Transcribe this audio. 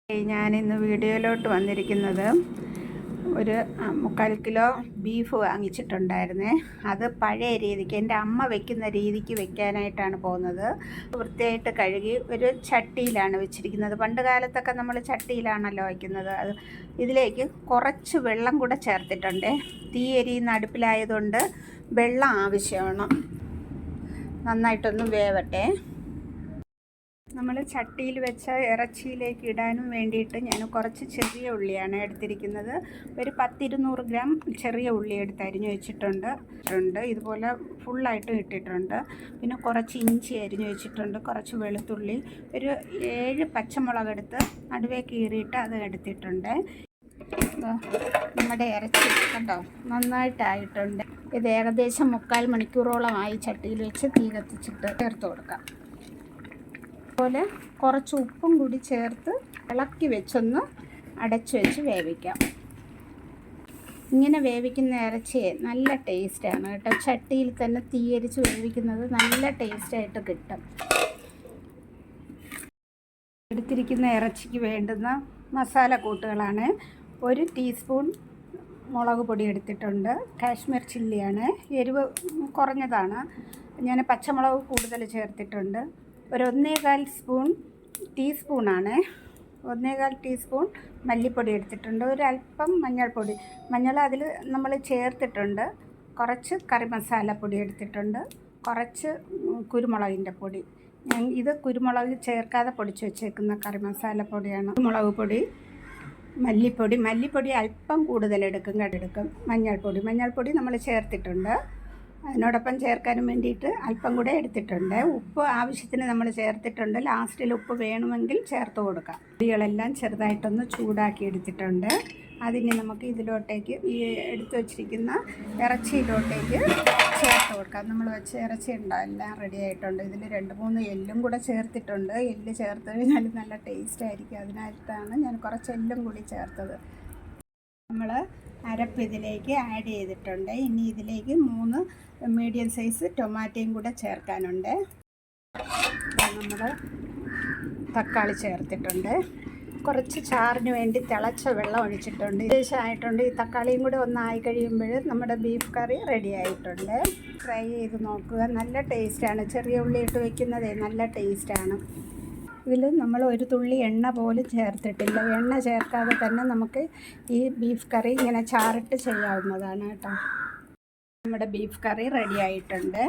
ഞാനിന്ന് വീഡിയോയിലോട്ട് വന്നിരിക്കുന്നത് ഒരു 3/4 കിലോ ബീഫ് വാങ്ങിച്ചിട്ടുണ്ടായിരുന്നേ. അത് പഴയ രീതിക്ക് എൻ്റെ അമ്മ വെക്കുന്ന രീതിക്ക് വെക്കാനായിട്ടാണ് പോകുന്നത്. വൃത്തിയായിട്ട് കഴുകി ഒരു ചട്ടിയിലാണ് വെച്ചിരിക്കുന്നത്. പണ്ട് കാലത്തൊക്കെ നമ്മൾ ചട്ടിയിലാണല്ലോ വയ്ക്കുന്നത്. അത് ഇതിലേക്ക് കുറച്ച് വെള്ളം കൂടെ ചേർത്തിട്ടുണ്ട്. തീ എരിയുന്ന അടുപ്പിലായതുകൊണ്ട് വെള്ളം ആവശ്യമാണ്. നന്നായിട്ടൊന്ന് വേവട്ടെ. നമ്മൾ ചട്ടിയിൽ വെച്ച ഇറച്ചിയിലേക്ക് ഇടാനും വേണ്ടിയിട്ട് ഞാൻ കുറച്ച് ചെറിയ ഉള്ളിയാണ് എടുത്തിരിക്കുന്നത്. ഒരു 10-200 ഗ്രാം ചെറിയ ഉള്ളി എടുത്ത് അരിഞ്ഞു വെച്ചിട്ടുണ്ട്. ഇതുപോലെ ഫുള്ളായിട്ട് ഇട്ടിട്ടുണ്ട്. പിന്നെ കുറച്ച് ഇഞ്ചി അരിഞ്ഞു വെച്ചിട്ടുണ്ട്, കുറച്ച് വെളുത്തുള്ളി, ഒരു 7 പച്ചമുളക് എടുത്ത് നടുവേ കീറിയിട്ട് അത് എടുത്തിട്ടുണ്ട്. നമ്മുടെ ഇറച്ചി കണ്ടോ നന്നായിട്ടായിട്ടുണ്ട്. ഇത് ഏകദേശം 3/4 മണിക്കൂറോളമായി ചട്ടിയിൽ വെച്ച് തീ കത്തിച്ചിട്ട് ചേർത്ത് കൊടുക്കാം. അതുപോലെ കുറച്ച് ഉപ്പും കൂടി ചേർത്ത് ഇളക്കി വെച്ചൊന്ന് അടച്ചു വെച്ച് വേവിക്കാം. ഇങ്ങനെ വേവിക്കുന്ന ഇറച്ചി നല്ല ടേസ്റ്റാണ് കേട്ടോ. ചട്ടിയിൽ തന്നെ തീയരിച്ച് വേവിക്കുന്നത് നല്ല ടേസ്റ്റായിട്ട് കിട്ടും. എടുത്തിരിക്കുന്ന ഇറച്ചിക്ക് വേണ്ടുന്ന മസാല കൂട്ടുകളാണ്. 1 ടീസ്പൂൺ മുളക് പൊടി എടുത്തിട്ടുണ്ട്. കാശ്മീർ ചില്ലിയാണ്, എരിവ് കുറഞ്ഞതാണ്. ഞാൻ പച്ചമുളക് കൂടുതൽ ചേർത്തിട്ടുണ്ട്. ഒരു 1.25 ടീസ്പൂണാണ്. 1.25 ടീസ്പൂൺ മല്ലിപ്പൊടി എടുത്തിട്ടുണ്ട്. ഒരല്പം മഞ്ഞൾപ്പൊടി, മഞ്ഞൾ അതിൽ നമ്മൾ ചേർത്തിട്ടുണ്ട്. കുറച്ച് കറി മസാലപ്പൊടി എടുത്തിട്ടുണ്ട്. കുറച്ച് കുരുമുളകിൻ്റെ പൊടി. ഇത് കുരുമുളക് ചേർക്കാതെ പൊടിച്ച് വെച്ചേക്കുന്ന കറി മസാലപ്പൊടിയാണ്. മുളക് പൊടി, മല്ലിപ്പൊടി അല്പം കൂടുതൽ എടുക്കും. മഞ്ഞൾപ്പൊടി നമ്മൾ ചേർത്തിട്ടുണ്ട്. അതിനോടൊപ്പം ചേർക്കാനും വേണ്ടിയിട്ട് അല്പം കൂടെ എടുത്തിട്ടുണ്ട്. ഉപ്പ് ആവശ്യത്തിന് നമ്മൾ ചേർത്തിട്ടുണ്ട്. ലാസ്റ്റിൽ ഉപ്പ് വേണമെങ്കിൽ ചേർത്ത് കൊടുക്കാം. പൊടികളെല്ലാം ചെറുതായിട്ടൊന്ന് ചൂടാക്കി എടുത്തിട്ടുണ്ട്. അതിന് നമുക്ക് ഇതിലോട്ടേക്ക് ഈ എടുത്തു വച്ചിരിക്കുന്ന ഇറച്ചിയിലോട്ടേക്ക് ചേർത്ത് കൊടുക്കാം. നമ്മൾ വെച്ച ഇറച്ചി ഉണ്ടോ എല്ലാം റെഡി ആയിട്ടുണ്ട്. ഇതിൽ 2-3 എല്ലും കൂടെ ചേർത്തിട്ടുണ്ട്. എല്ല് ചേർത്ത് കഴിഞ്ഞാൽ നല്ല ടേസ്റ്റ് ആയിരിക്കും. അതിനായിട്ടാണ് ഞാൻ കുറച്ച് എല്ലും കൂടി ചേർത്തത്. നമ്മൾ അരപ്പ് ഇതിലേക്ക് ആഡ് ചെയ്തിട്ടുണ്ട്. ഇനി ഇതിലേക്ക് 3 മീഡിയം സൈസ് ടൊമാറ്റോയും കൂടെ ചേർക്കാനുണ്ട്. നമ്മൾ തക്കാളി ചേർത്തിട്ടുണ്ട്. കുറച്ച് ചാറിന് വേണ്ടി തിളച്ച വെള്ളം ഒഴിച്ചിട്ടുണ്ട്. ഏകദേശമായിട്ടുണ്ട്. ഈ തക്കാളിയും കൂടെ ഒന്നായി കഴിയുമ്പോൾ നമ്മുടെ ബീഫ് കറി റെഡി ആയിട്ടുണ്ട്. ട്രൈ ചെയ്ത് നോക്കുക, നല്ല ടേസ്റ്റാണ്. ചെറിയ ഉള്ളി ഇട്ട് വയ്ക്കുന്നതേ നല്ല ടേസ്റ്റാണ്. ഇതിൽ നമ്മൾ ഒരു തുള്ളി എണ്ണ പോലും ചേർത്തിട്ടില്ല. എണ്ണ ചേർക്കാതെ തന്നെ നമുക്ക് ഈ ബീഫ് കറി ഇങ്ങനെ ചാറിട്ട് ചെയ്യാവുന്നതാണ് കേട്ടോ. നമ്മുടെ ബീഫ് കറി റെഡി ആയിട്ടുണ്ട്.